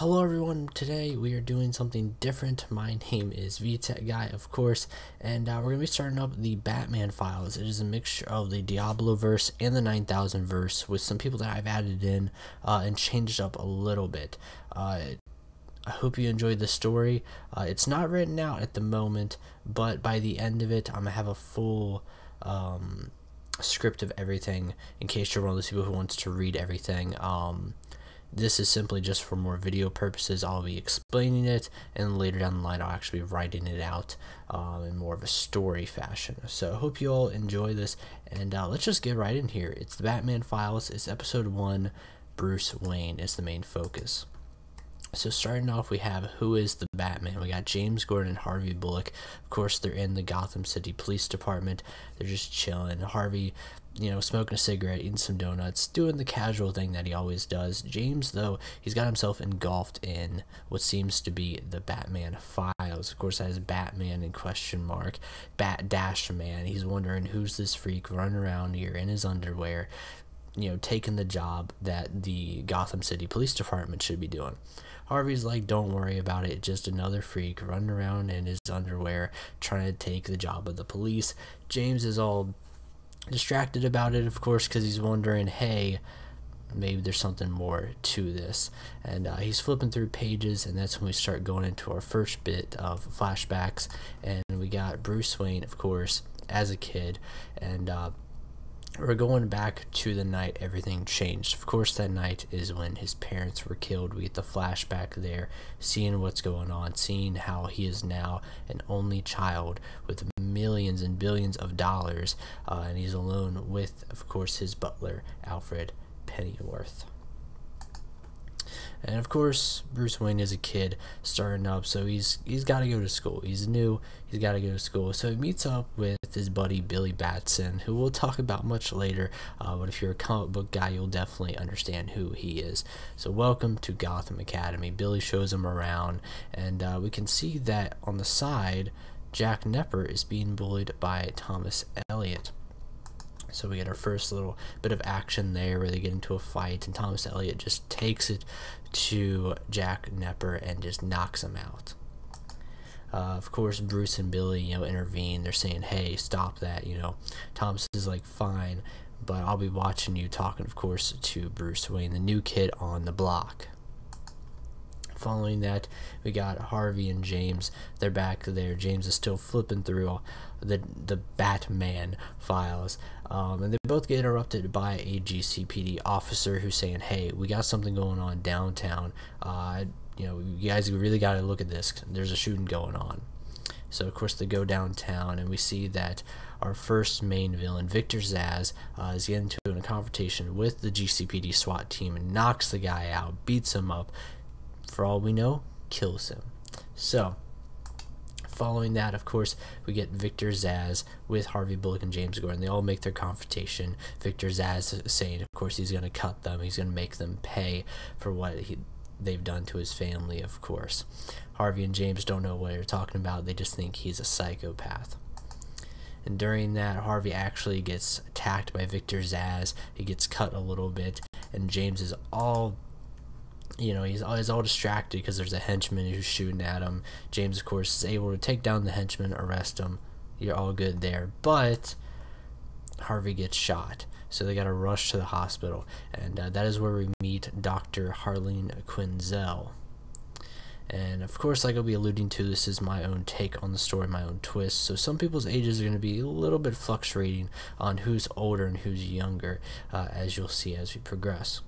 Hello everyone, today we are doing something different. My name is VTech Guy, of course, and we're going to be starting up the Batman files. It is a mixture of the Diablo verse and the 9000 verse with some people that I've added in and changed up a little bit. I hope you enjoyed the story. It's not written out at the moment, but by the end of it, I'm going to have a full script of everything in case you're one of those people who wants to read everything. This is simply just for more video purposes. I'll be explaining it, and later down the line I'll actually be writing it out in more of a story fashion. So I hope you all enjoy this, and let's just get right in here. It's the Batman Files. It's episode 1. Bruce Wayne is the main focus. So starting off, we have who is the Batman. We got James Gordon and Harvey Bullock. Of course, they're in the Gotham City Police Department. They're just chilling. Harvey, smoking a cigarette, eating some donuts, doing the casual thing that he always does. James, though, he's got himself engulfed in what seems to be the Batman files. Of course, that is Batman in question mark, Bat Dash Man. He's wondering who's this freak running around here in his underwear, taking the job that the Gotham City Police Department should be doing. Harvey's like, don't worry about it, just another freak running around in his underwear trying to take the job of the police. James is all distracted about it, of course, because he's wondering, hey, maybe there's something more to this. And he's flipping through pages, and that's when we start going into our first bit of flashbacks. And we got Bruce Wayne, of course, as a kid, and we're going back to the night everything changed. Of course, that night is when his parents were killed. We get the flashback there, seeing what's going on, seeing how he is now an only child with millions and billions of dollars, and he's alone with, of course, his butler, Alfred Pennyworth. And of course, Bruce Wayne is a kid starting up, so he's got to go to school. He's new, he's got to go to school. So he meets up with his buddy Billy Batson, who we'll talk about much later. But if you're a comic book guy, you'll definitely understand who he is. So welcome to Gotham Academy. Billy shows him around, and we can see that on the side, Jack Nepper is being bullied by Thomas Elliot. So we get our first little bit of action there where they get into a fight, and Thomas Elliot just takes it to Jack Nepper and just knocks him out. Of course, Bruce and Billy, intervene. They're saying, hey, stop that. Thomas is like, fine, but I'll be watching you, talking, of course, to Bruce Wayne, the new kid on the block. Following that, we got Harvey and James. They're back there. James is still flipping through the Batman files, and they both get interrupted by a GCPD officer who's saying, hey, we got something going on downtown. You guys really got to look at this. There's a shooting going on. So of course they go downtown, and we see that our first main villain, Victor Zsasz, is getting into a confrontation with the GCPD SWAT team and knocks the guy out, beats him up. For all we know, kills him. So, following that, of course, we get Victor Zsasz with Harvey Bullock and James Gordon. They all make their confrontation. Victor Zsasz saying, of course, he's going to cut them. He's going to make them pay for what they've done to his family, of course. Harvey and James don't know what they're talking about. They just think he's a psychopath. And during that, Harvey actually gets attacked by Victor Zsasz. He gets cut a little bit, and James is all he's all distracted because there's a henchman who's shooting at him. James, of course, is able to take down the henchman, arrest him. You're all good there. But Harvey gets shot, so they got to rush to the hospital. And that is where we meet Dr. Harleen Quinzel. And, of course, like I'll be alluding to, this is my own take on the story, my own twist. So some people's ages are going to be a little bit fluctuating on who's older and who's younger, as you'll see as we progress.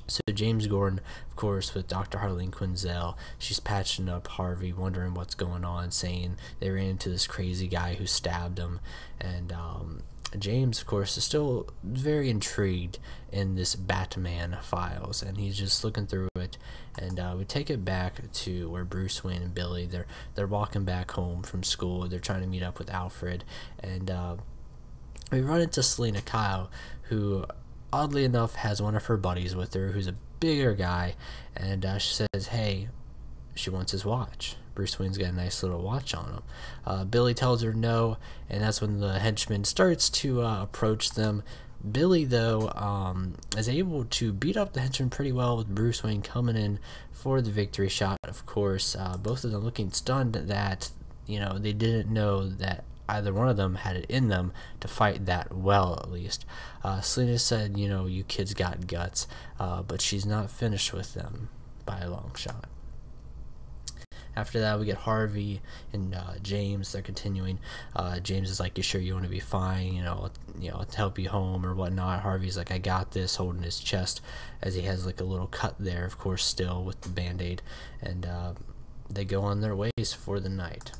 So James Gordon, of course, with Dr. Harleen Quinzel, she's patching up Harvey, wondering what's going on, saying they ran into this crazy guy who stabbed him. And James, of course, is still very intrigued in this Batman files, and he's just looking through it. And we take it back to where Bruce Wayne and Billy, they're walking back home from school. They're trying to meet up with Alfred, and we run into Selena Kyle, who oddly enough has one of her buddies with her who's a bigger guy, and she says, hey, she wants his watch. Bruce Wayne's got a nice little watch on him. Billy tells her no, and that's when the henchman starts to approach them, Billy, though, is able to beat up the henchman pretty well, with Bruce Wayne coming in for the victory shot. Of course, both of them looking stunned that, they didn't know that either one of them had it in them to fight that well, at least. Selena said, you kids got guts, but she's not finished with them by a long shot. After that, we get Harvey and James. They're continuing. James is like, "You sure you want to be fine? To help you home or whatnot." Harvey's like, "I got this," holding his chest as he has like a little cut there, of course, still with the band-aid. And they go on their ways for the night.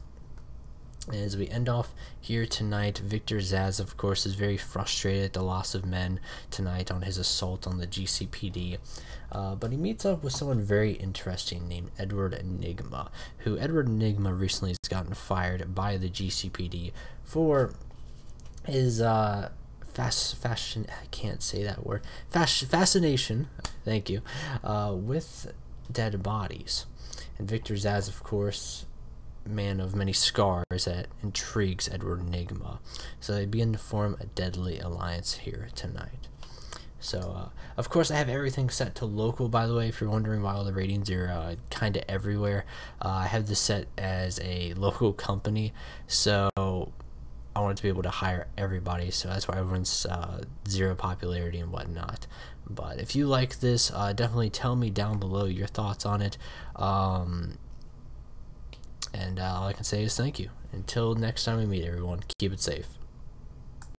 And as we end off here tonight, Victor Zsasz, of course, is very frustrated at the loss of men tonight on his assault on the GCPD. But he meets up with someone very interesting named Edward Enigma, who Edward Enigma recently has gotten fired by the GCPD for his fascination, thank you, with dead bodies. And Victor Zsasz, of course, man of many scars, that intrigues Edward Enigma. So they begin to form a deadly alliance here tonight. So, of course, I have everything set to local, by the way, if you're wondering why all the ratings are kind of everywhere. I have this set as a local company, so I wanted to be able to hire everybody, so that's why everyone's zero popularity and whatnot. But if you like this, definitely tell me down below your thoughts on it. And all I can say is thank you. Until next time we meet, everyone, keep it safe.